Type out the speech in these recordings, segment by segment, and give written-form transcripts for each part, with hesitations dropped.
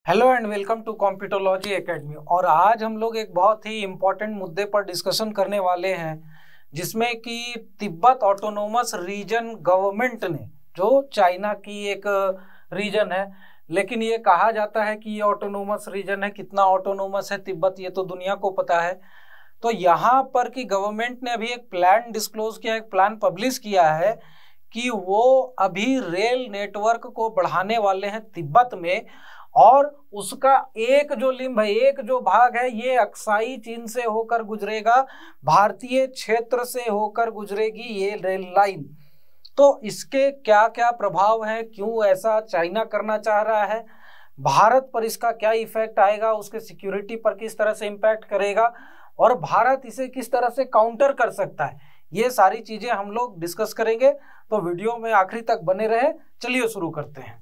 Hello and welcome to Computerology academy. और आज हम लोग एक बहुत ही इम्पोर्टेंट मुद्दे पर डिस्कशन करने वाले हैं, जिसमें कि तिब्बत ऑटोनोमस रीजन गवर्नमेंट ने, जो चाइना की एक रीजन है, लेकिन ये कहा जाता है कि ये ऑटोनोमस रीजन है। कितना ऑटोनोमस है तिब्बत, ये तो दुनिया को पता है। तो यहाँ पर की गवर्नमेंट ने अभी एक प्लान डिस्क्लोज किया, एक प्लान पब्लिश किया है कि वो अभी रेल नेटवर्क को बढ़ाने वाले हैं तिब्बत में, और उसका एक जो लिम्ब है, एक जो भाग है, ये अक्साई चीन से होकर गुजरेगा, भारतीय क्षेत्र से होकर गुजरेगी ये रेल लाइन। तो इसके क्या क्या प्रभाव हैं, क्यों ऐसा चाइना करना चाह रहा है, भारत पर इसका क्या इफेक्ट आएगा, उसके सिक्योरिटी पर किस तरह से इम्पैक्ट करेगा, और भारत इसे किस तरह से काउंटर कर सकता है, ये सारी चीजें हम लोग डिस्कस करेंगे। तो वीडियो में आखिरी तक बने रहे। चलिए शुरू करते हैं।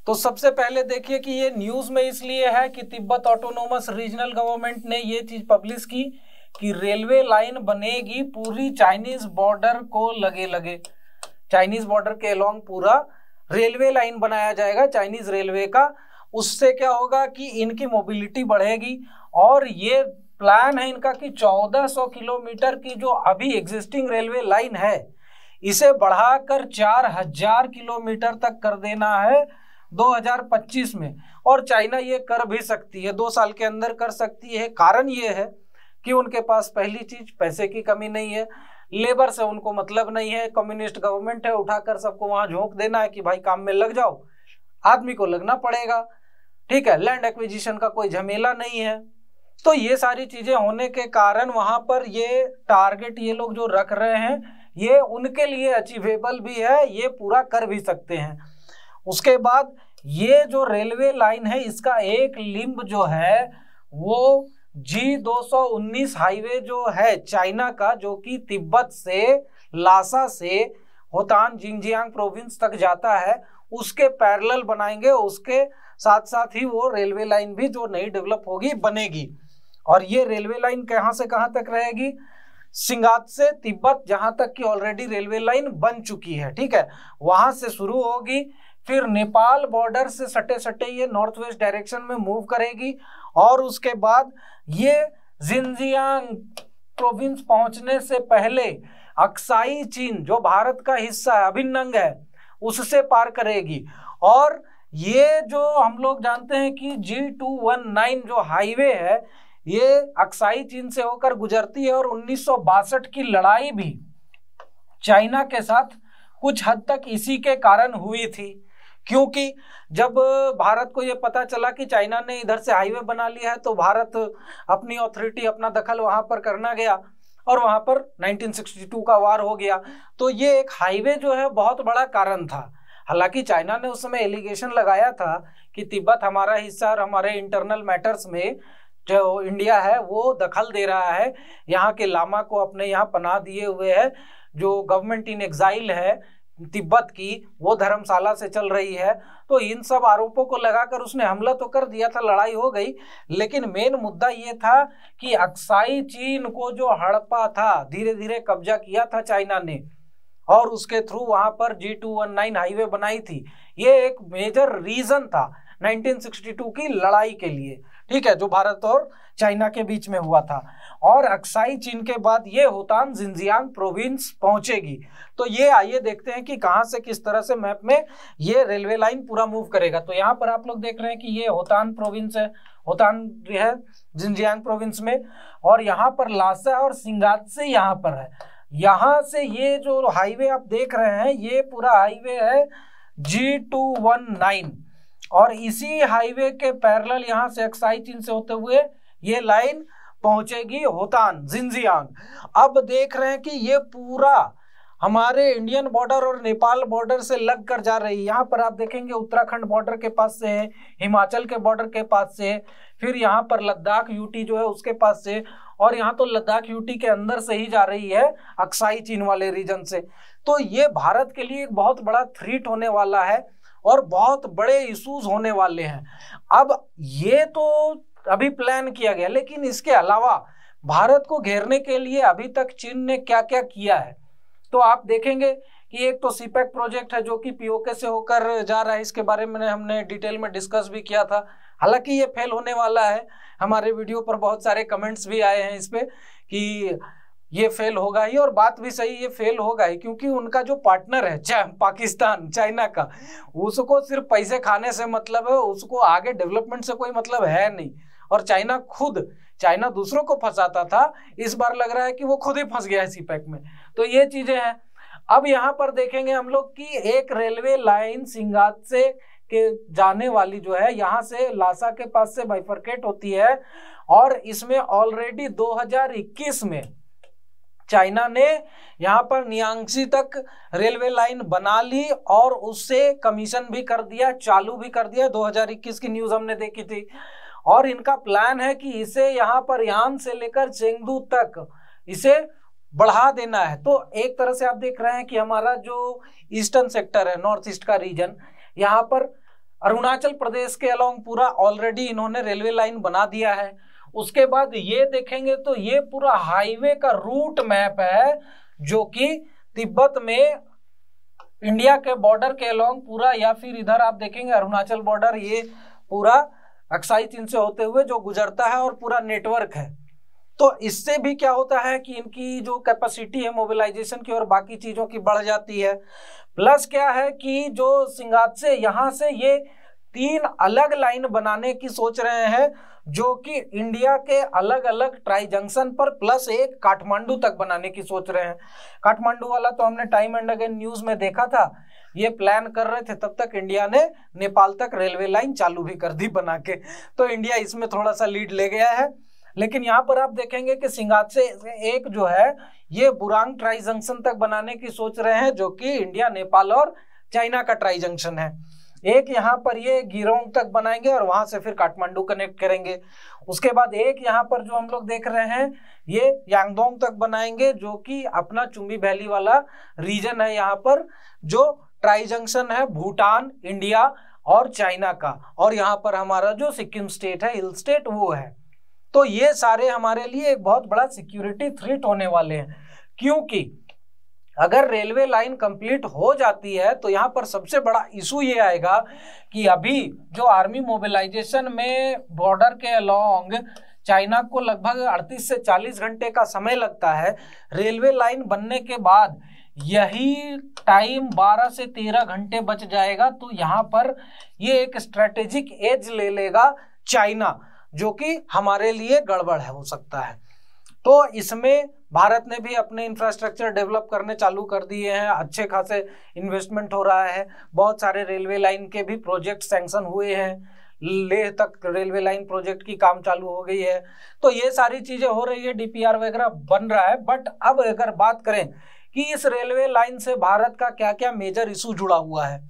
तो सबसे पहले देखिए कि ये न्यूज में इसलिए है कि तिब्बत ऑटोनोमस रीजनल गवर्नमेंट ने ये चीज पब्लिश की कि रेलवे लाइन बनेगी पूरी चाइनीज बॉर्डर को लगे लगे, चाइनीज बॉर्डर के अलोंग पूरा रेलवे लाइन बनाया जाएगा चाइनीज रेलवे का। उससे क्या होगा कि इनकी मोबिलिटी बढ़ेगी, और ये प्लान है इनका कि 1400 किलोमीटर की जो अभी एग्जिस्टिंग रेलवे लाइन है, इसे बढ़ाकर 4000 किलोमीटर तक कर देना है 2025 में। और चाइना ये कर भी सकती है, 2 साल के अंदर कर सकती है। कारण ये है कि उनके पास पहली चीज पैसे की कमी नहीं है, लेबर से उनको मतलब नहीं है, कम्युनिस्ट गवर्नमेंट है, उठाकर सबको वहां झोंक देना है कि भाई काम में लग जाओ, आदमी को लगना पड़ेगा, ठीक है। लैंड एक्विजिशन का कोई झमेला नहीं है। तो ये सारी चीजें होने के कारण वहां पर ये टारगेट ये लोग जो रख रहे हैं, ये उनके लिए अचीवेबल भी है, ये पूरा कर भी सकते हैं। उसके बाद ये जो रेलवे लाइन है, इसका एक लिंब जो है वो G219 हाईवे जो है चाइना का, जो कि तिब्बत से लासा से होतान जिंगजियांग प्रोविंस तक जाता है, उसके पैरेलल बनाएंगे। उसके साथ साथ ही वो रेलवे लाइन भी जो नई डेवलप होगी बनेगी। और ये रेलवे लाइन कहाँ से कहाँ तक रहेगी? सिंगात से तिब्बत, जहां तक कि ऑलरेडी रेलवे लाइन बन चुकी है, ठीक है, वहां से शुरू होगी, फिर नेपाल बॉर्डर से सटे सटे ये नॉर्थ वेस्ट डायरेक्शन में मूव करेगी, और उसके बाद ये जिंजियांग प्रोविंस पहुंचने से पहले अक्साई चीन, जो भारत का हिस्सा है, अभिन्न अंग है, उससे पार करेगी। और ये जो हम लोग जानते हैं कि G219 जो हाईवे है, ये अक्साई चीन से होकर गुजरती है। और 1962 की लड़ाई भी चाइना के साथ कुछ हद तक इसी के कारण हुई थी, क्योंकि जब भारत को ये पता चला कि चाइना ने इधर से हाईवे बना लिया है, तो भारत अपनी ऑथोरिटी, अपना दखल वहां पर करना गया, और वहां पर 1962 का वार हो गया। तो ये एक हाईवे जो है बहुत बड़ा कारण था। हालांकि चाइना ने उस समय एलिगेशन लगाया था कि तिब्बत हमारा हिस्सा और हमारे इंटरनल मैटर्स में जो इंडिया है वो दखल दे रहा है, यहाँ के लामा को अपने यहाँ पनाह दिए हुए है, जो गवर्नमेंट इन एग्जाइल है तिब्बत की, वो धर्मशाला से चल रही है। तो इन सब आरोपों को लगाकर उसने हमला तो कर दिया था, लड़ाई हो गई, लेकिन मेन मुद्दा ये था कि अक्साई चीन को जो हड़पा था, धीरे धीरे कब्जा किया था चाइना ने, और उसके थ्रू वहां पर G219 हाईवे बनाई थी। ये एक मेजर रीजन था 1962 की लड़ाई के लिए, ठीक है, जो भारत और चाइना के बीच में हुआ था। और अक्साई चीन के बाद ये होतान जिंजियांग प्रोविंस पहुंचेगी। तो ये आइए देखते हैं कि कहां से किस तरह से मैप में ये रेलवे लाइन पूरा मूव करेगा। तो यहाँ पर आप लोग देख रहे हैं कि ये होतान प्रोविंस है, होतान है जिंजियांग प्रोविंस में, और यहाँ पर लासा और सिंगात से यहाँ पर है। यहाँ से ये जो हाईवे आप देख रहे हैं, ये पूरा हाईवे है G219, और इसी हाईवे के पैरेलल यहाँ से अक्साई चीन से होते हुए ये लाइन पहुंचेगी होतान जिंजियांग। अब देख रहे हैं कि ये पूरा हमारे इंडियन बॉर्डर और नेपाल बॉर्डर से लग कर जा रही है। यहाँ पर आप देखेंगे उत्तराखंड बॉर्डर के पास से है, हिमाचल के बॉर्डर के पास से है, फिर यहाँ पर लद्दाख यूटी जो है उसके पास से, और यहाँ तो लद्दाख यूटी के अंदर से ही जा रही है अक्साई चीन वाले रीजन से। तो ये भारत के लिए एक बहुत बड़ा थ्रेट होने वाला है। और बहुत बड़े इश्यूज होने वाले हैं। अब ये तो अभी प्लान किया गया, लेकिन इसके अलावा भारत को घेरने के लिए अभी तक चीन ने क्या क्या किया है, तो आप देखेंगे कि एक तो सीपेक प्रोजेक्ट है जो कि पीओके से होकर जा रहा है। इसके बारे में हमने डिटेल में डिस्कस भी किया था, हालांकि ये फेल होने वाला है। हमारे वीडियो पर बहुत सारे कमेंट्स भी आए हैं इस पे कि ये फेल होगा ही, और बात भी सही, ये फेल होगा ही, क्योंकि उनका जो पार्टनर है पाकिस्तान, चाइना का, उसको सिर्फ पैसे खाने से मतलब है, उसको आगे डेवलपमेंट से कोई मतलब है नहीं। और चाइना दूसरों को फंसाता था, इस बार लग रहा है कि वो खुद ही फंस गया है सीपेक में। तो ये चीजें हैं। अब यहाँ पर देखेंगे हम लोग कि एक रेलवे लाइन सिंगात्से के जाने वाली जो है, यहाँ से लासा के पास से बाइफरकेट होती है, और इसमें ऑलरेडी 2021 में चाइना ने यहाँ पर नियांगसी तक रेलवे लाइन बना ली और उससे कमीशन भी कर दिया, चालू भी कर दिया। 2021 की न्यूज हमने देखी थी। और इनका प्लान है कि इसे यहाँ पर यान से लेकर चेंगडू तक इसे बढ़ा देना है। तो एक तरह से आप देख रहे हैं कि हमारा जो ईस्टर्न सेक्टर है, नॉर्थ ईस्ट का रीजन, यहाँ पर अरुणाचल प्रदेश के अलोंग पूरा ऑलरेडी इन्होंने रेलवे लाइन बना दिया है। उसके बाद ये देखेंगे तो ये पूरा हाईवे का रूट मैप है जो कि तिब्बत में इंडिया के बॉर्डर के अलोंग पूरा, या फिर इधर आप देखेंगे अरुणाचल बॉर्डर, ये पूरा अक्साई चीन से होते हुए जो गुजरता है और पूरा नेटवर्क है। तो इससे भी क्या होता है कि इनकी जो कैपेसिटी है मोबिलाइजेशन की और बाकी चीजों की बढ़ जाती है। प्लस क्या है कि जो सिंगात्से यहाँ से ये 3 अलग लाइन बनाने की सोच रहे हैं, जो कि इंडिया के अलग अलग ट्राई जंक्शन पर, प्लस एक काठमांडू तक बनाने की सोच रहे हैं। काठमांडू वाला तो हमने टाइम एंड अगेन न्यूज में देखा था, ये प्लान कर रहे थे, तब तक इंडिया ने नेपाल तक रेलवे लाइन चालू भी कर दी बना के। तो इंडिया इसमें थोड़ा सा लीड ले गया है। लेकिन यहाँ पर आप देखेंगे कि सिंगात्से एक जो है ये बुरांग ट्राई जंक्शन तक बनाने की सोच रहे हैं, जो कि इंडिया, नेपाल और चाइना का ट्राई जंक्शन है। एक यहाँ पर ये गिरोंग तक बनाएंगे और वहां से फिर काठमांडू कनेक्ट करेंगे। उसके बाद एक यहाँ पर जो हम लोग देख रहे हैं ये यांगडोंग तक बनाएंगे, जो कि अपना चुम्बी वैली वाला रीजन है। यहाँ पर जो ट्राई जंक्शन है भूटान, इंडिया और चाइना का, और यहाँ पर हमारा जो सिक्किम स्टेट है, हिल स्टेट, वो है। तो ये सारे हमारे लिए एक बहुत बड़ा सिक्योरिटी थ्रेट होने वाले हैं, क्योंकि अगर रेलवे लाइन कंप्लीट हो जाती है तो यहाँ पर सबसे बड़ा इशू ये आएगा कि अभी जो आर्मी मोबिलाइजेशन में बॉर्डर के अलोंग चाइना को लगभग 38 से 40 घंटे का समय लगता है, रेलवे लाइन बनने के बाद यही टाइम 12 से 13 घंटे बच जाएगा। तो यहाँ पर ये एक स्ट्रेटेजिक एज ले लेगा चाइना, जो कि हमारे लिए गड़बड़ है, हो सकता है। तो इसमें भारत ने भी अपने इंफ्रास्ट्रक्चर डेवलप करने चालू कर दिए हैं, अच्छे खासे इन्वेस्टमेंट हो रहा है, बहुत सारे रेलवे लाइन के भी प्रोजेक्ट सैंक्शन हुए हैं, लेह तक रेलवे लाइन प्रोजेक्ट की काम चालू हो गई है। तो ये सारी चीजें हो रही है, डीपीआर वगैरह बन रहा है। बट अब अगर बात करें कि इस रेलवे लाइन से भारत का क्या क्या मेजर इशू जुड़ा हुआ है,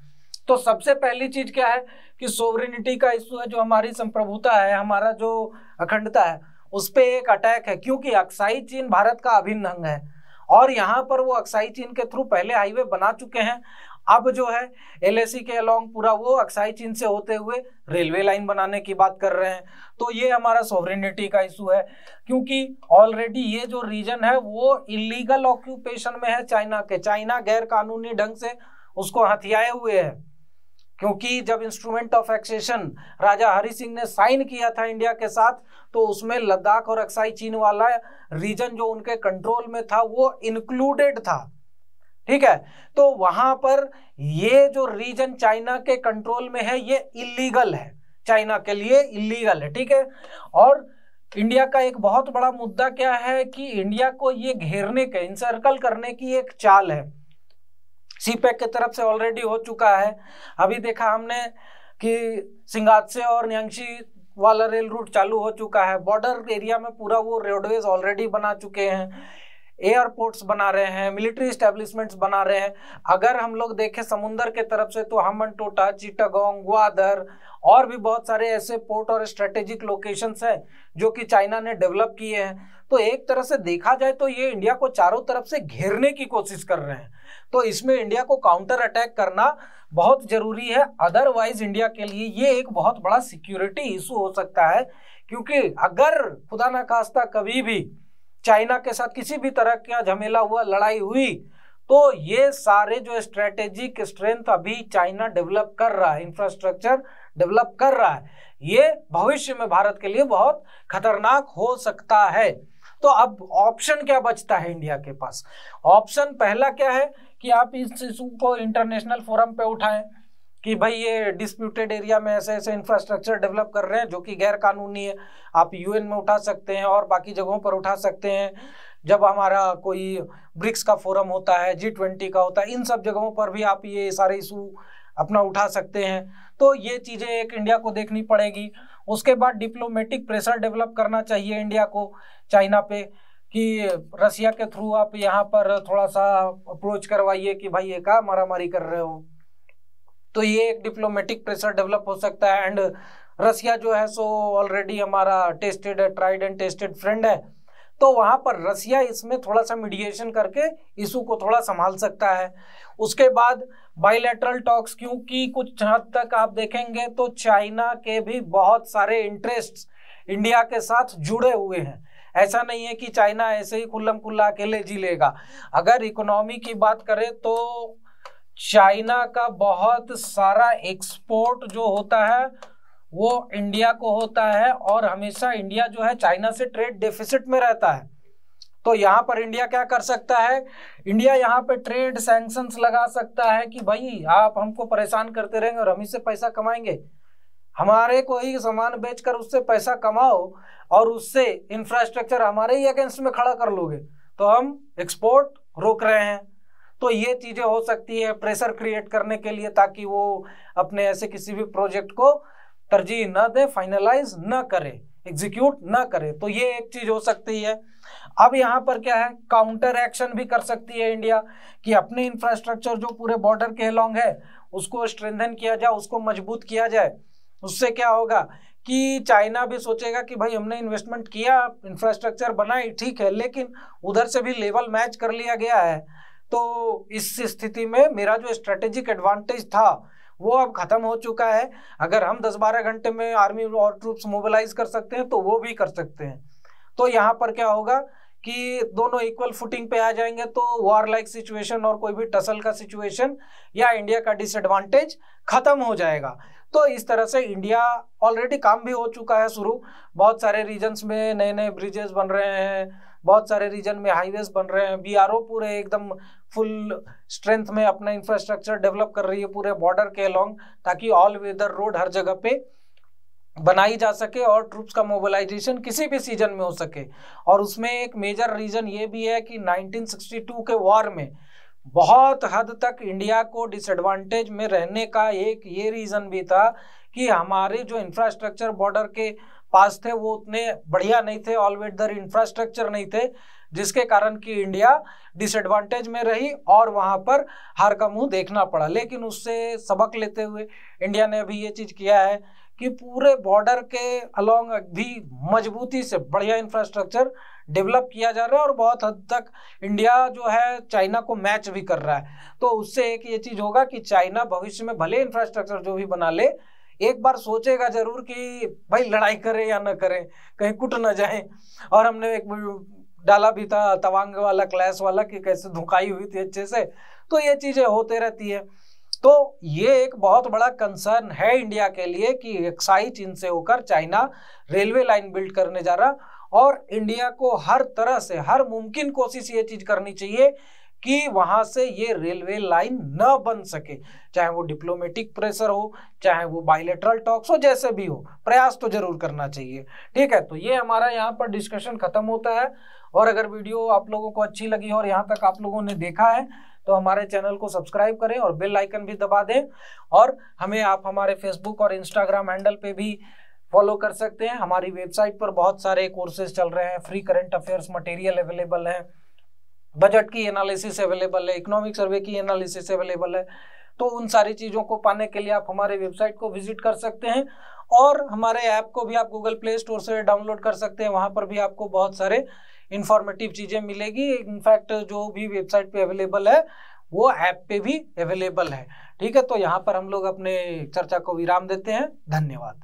तो सबसे पहली चीज क्या है कि सोवरेनिटी का इशू है, जो हमारी संप्रभुता है, हमारा जो अखंडता है, उस पे एक अटैक है, क्योंकि अक्साई चीन भारत का अभिन्न अंग है और यहाँ पर वो अक्साई चीन के थ्रू पहले हाईवे बना चुके हैं। अब जो है एलएसी के अलोंग पूरा वो अक्साई चीन से होते हुए रेलवे लाइन बनाने की बात कर रहे हैं। तो ये हमारा सोवरेनिटी का इशू है, क्योंकि ऑलरेडी ये जो रीजन है वो इलीगल ऑक्यूपेशन में है चाइना के। चाइना गैर कानूनी ढंग से उसको हथियाए हुए है, क्योंकि जब इंस्ट्रूमेंट ऑफ एक्सेशन राजा हरि सिंह ने साइन किया था इंडिया के साथ, तो उसमें लद्दाख और अक्साई चीन वाला रीजन जो उनके कंट्रोल में था वो इंक्लूडेड था। ठीक है, तो वहां पर ये जो रीजन चाइना के कंट्रोल में है ये इलीगल है, चाइना के लिए इलीगल है। ठीक है, और इंडिया का एक बहुत बड़ा मुद्दा क्या है कि इंडिया को ये घेरने के, इंसर्कल करने की एक चाल है, सीपेक की तरफ से ऑलरेडी हो चुका है। अभी देखा हमने कि सिंगात्से और न्यांगशी वाला रेल रूट चालू हो चुका है, बॉर्डर एरिया में पूरा वो रोडवेज ऑलरेडी बना चुके हैं। एयरपोर्ट्स बना रहे हैं, मिलिट्री एस्टेब्लिशमेंट्स बना रहे हैं। अगर हम लोग देखें समुंदर के तरफ से तो हम्बनटोटा, चिटागोंग, ग्वादर और भी बहुत सारे ऐसे पोर्ट और स्ट्रेटेजिक लोकेशंस हैं जो कि चाइना ने डेवलप किए हैं। तो एक तरह से देखा जाए तो ये इंडिया को चारों तरफ से घेरने की कोशिश कर रहे हैं। तो इसमें इंडिया को काउंटर अटैक करना बहुत जरूरी है, अदरवाइज इंडिया के लिए ये एक बहुत बड़ा सिक्योरिटी इशू हो सकता है। क्योंकि अगर खुदा ना खास्ता कभी भी चाइना के साथ किसी भी तरह का झमेला हुआ, लड़ाई हुई, तो ये सारे जो स्ट्रेटेजिक स्ट्रेंथ अभी चाइना डेवलप कर रहा है, इंफ्रास्ट्रक्चर डेवलप कर रहा है, ये भविष्य में भारत के लिए बहुत खतरनाक हो सकता है। तो अब ऑप्शन क्या बचता है इंडिया के पास? ऑप्शन पहला क्या है कि आप इस इशू को इंटरनेशनल फोरम पे उठाएं कि भाई ये डिस्प्यूटेड एरिया में ऐसे ऐसे इंफ्रास्ट्रक्चर डेवलप कर रहे हैं जो कि गैर कानूनी है। आप यूएन में उठा सकते हैं और बाकी जगहों पर उठा सकते हैं। जब हमारा कोई ब्रिक्स का फोरम होता है, G20 का होता है, इन सब जगहों पर भी आप ये सारे इशू अपना उठा सकते हैं। तो ये चीज़ें एक इंडिया को देखनी पड़ेगी। उसके बाद डिप्लोमेटिक प्रेशर डेवलप करना चाहिए इंडिया को चाइना पे कि रसिया के थ्रू आप यहाँ पर थोड़ा सा अप्रोच करवाइए कि भाई ये क्या मारामारी कर रहे हो। तो ये एक डिप्लोमेटिक प्रेशर डेवलप हो सकता है। एंड रसिया जो है सो ऑलरेडी हमारा tested, tried and tested friend है। तो वहां पर रसिया इसमें थोड़ा सा मीडिएशन करके इशू को थोड़ा संभाल सकता है। उसके बाद बाइलेटरल टॉक्स, क्योंकि कुछ हद तक आप देखेंगे तो चाइना के भी बहुत सारे इंटरेस्ट इंडिया के साथ जुड़े हुए हैं। ऐसा नहीं है कि चाइना ऐसे ही खुल्लम खुल्ला अकेले जी लेगा। अगर इकोनॉमी की बात करें तो चाइना का बहुत सारा एक्सपोर्ट जो होता है वो इंडिया को होता है, और हमेशा इंडिया जो है चाइना से ट्रेड डेफिसिट में रहता है। तो यहाँ पर इंडिया क्या कर सकता है? इंडिया यहाँ पे ट्रेड सैंक्शंस लगा सकता है कि भाई आप हमको परेशान करते रहेंगे और हम ही से पैसा कमाएंगे, हमारे को ही सामान बेचकर उससे पैसा कमाओ और उससे इंफ्रास्ट्रक्चर हमारे ही अगेंस्ट में खड़ा कर लोगे तो हम एक्सपोर्ट रोक रहे हैं। तो ये चीजें हो सकती है प्रेशर क्रिएट करने के लिए, ताकि वो अपने ऐसे किसी भी प्रोजेक्ट को तरजीह न दे, फाइनलाइज न करे, एग्जीक्यूट न करे। तो ये एक चीज हो सकती है। अब यहाँ पर क्या है, काउंटर एक्शन भी कर सकती है इंडिया कि अपने इंफ्रास्ट्रक्चर जो पूरे बॉर्डर के अलोंग है उसको स्ट्रेंथन किया जाए, उसको मजबूत किया जाए। उससे क्या होगा कि चाइना भी सोचेगा कि भाई हमने इन्वेस्टमेंट किया, इंफ्रास्ट्रक्चर बनाई, ठीक है, लेकिन उधर से भी लेवल मैच कर लिया गया है। तो इस स्थिति में मेरा जो स्ट्रेटेजिक एडवांटेज था वो अब खत्म हो चुका है। अगर हम 10-12 घंटे में आर्मी और ट्रूप्स मोबिलाइज कर सकते हैं तो वो भी कर सकते हैं। तो यहाँ पर क्या होगा कि दोनों इक्वल फुटिंग पे आ जाएंगे, तो वॉर लाइक सिचुएशन और कोई भी टसल का सिचुएशन या इंडिया का डिसएडवांटेज खत्म हो जाएगा। तो इस तरह से इंडिया ऑलरेडी काम भी हो चुका है शुरू। बहुत सारे रीजन्स में नए नए ब्रिजेस बन रहे हैं, बहुत सारे रीजन में हाईवेज बन रहे हैं, बीआरओ पूरे एकदम फुल स्ट्रेंथ में अपना इंफ्रास्ट्रक्चर डेवलप कर रही है पूरे बॉर्डर के अलोंग, ताकि ऑल वेदर रोड हर जगह पे बनाई जा सके और ट्रूप्स का मोबिलाइजेशन किसी भी सीजन में हो सके। और उसमें एक मेजर रीजन ये भी है कि 1962 के वॉर में बहुत हद तक इंडिया को डिसएडवांटेज में रहने का एक ये रीजन भी था कि हमारे जो इंफ्रास्ट्रक्चर बॉर्डर के पास थे वो उतने बढ़िया नहीं थे, ऑल वेदर इंफ्रास्ट्रक्चर नहीं थे, जिसके कारण कि इंडिया डिसएडवांटेज में रही और वहां पर हार का मुंह देखना पड़ा। लेकिन उससे सबक लेते हुए इंडिया ने अभी ये चीज किया है कि पूरे बॉर्डर के अलोंग भी मजबूती से बढ़िया इंफ्रास्ट्रक्चर डेवलप किया जा रहा है और बहुत हद तक इंडिया जो है चाइना को मैच भी कर रहा है। तो उससे एक ये चीज होगा कि चाइना भविष्य में भले इंफ्रास्ट्रक्चर जो भी बना ले, एक बार सोचेगा जरूर कि भाई लड़ाई करे या न करे, कहीं कुट न जाए। और हमने एक डाला भी था तवांग वाला, क्लैश वाला, कि कैसे धुकाई हुई थी अच्छे से। तो ये चीजें होते रहती है। तो ये एक बहुत बड़ा कंसर्न है इंडिया के लिए कि एक्साई चीन से होकर चाइना रेलवे लाइन बिल्ड करने जा रहा, और इंडिया को हर तरह से हर मुमकिन कोशिश ये चीज करनी चाहिए कि वहां से ये रेलवे लाइन न बन सके, चाहे वो डिप्लोमेटिक प्रेशर हो, चाहे वो बायलैटरल टॉक्स हो, जैसे भी हो, प्रयास तो जरूर करना चाहिए। ठीक है, तो ये हमारा यहाँ पर डिस्कशन खत्म होता है। और अगर वीडियो आप लोगों को अच्छी लगी हो और यहाँ तक आप लोगों ने देखा है तो हमारे चैनल को सब्सक्राइब करें और बेल आइकन भी दबा दें। और हमें आप हमारे फेसबुक और इंस्टाग्राम हैंडल पे भी फॉलो कर सकते हैं। हमारी वेबसाइट पर बहुत सारे कोर्सेज चल रहे हैं, free current affairs material available है, बजट की एनालिसिस अवेलेबल है, इकोनॉमिक सर्वे की एनालिसिस अवेलेबल है। तो उन सारी चीज़ों को पाने के लिए आप हमारे वेबसाइट को विजिट कर सकते हैं, और हमारे ऐप को भी आप गूगल प्ले स्टोर से डाउनलोड कर सकते हैं। वहाँ पर भी आपको बहुत सारे इंफॉर्मेटिव चीज़ें मिलेगी। इनफैक्ट जो भी वेबसाइट पे अवेलेबल है वो ऐप पे भी अवेलेबल है। ठीक है, तो यहाँ पर हम लोग अपने चर्चा को विराम देते हैं। धन्यवाद।